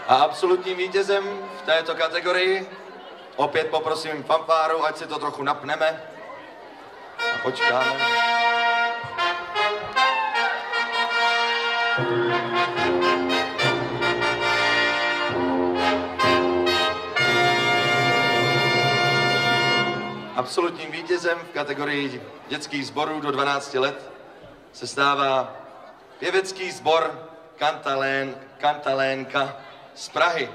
A absolutním vítězem v této kategorii, opět poprosím fanfáru, ať si to trochu napneme a počkáme. Absolutním vítězem v kategorii dětských sborů do 12 let se stává pěvecký sbor Kantalénka z Prahy.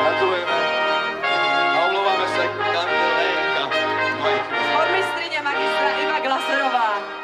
Gratulujeme a omlouváme se, Kantalénka. Sbormistrině magistra Iva Glaserová.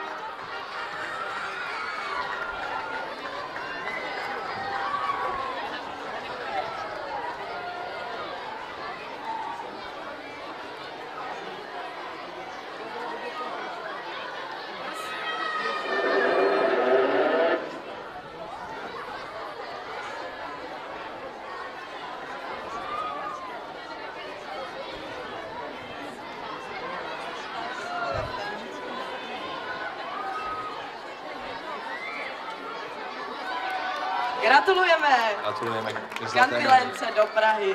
Gratulujeme. Gratulujeme. Kantilence do Prahy.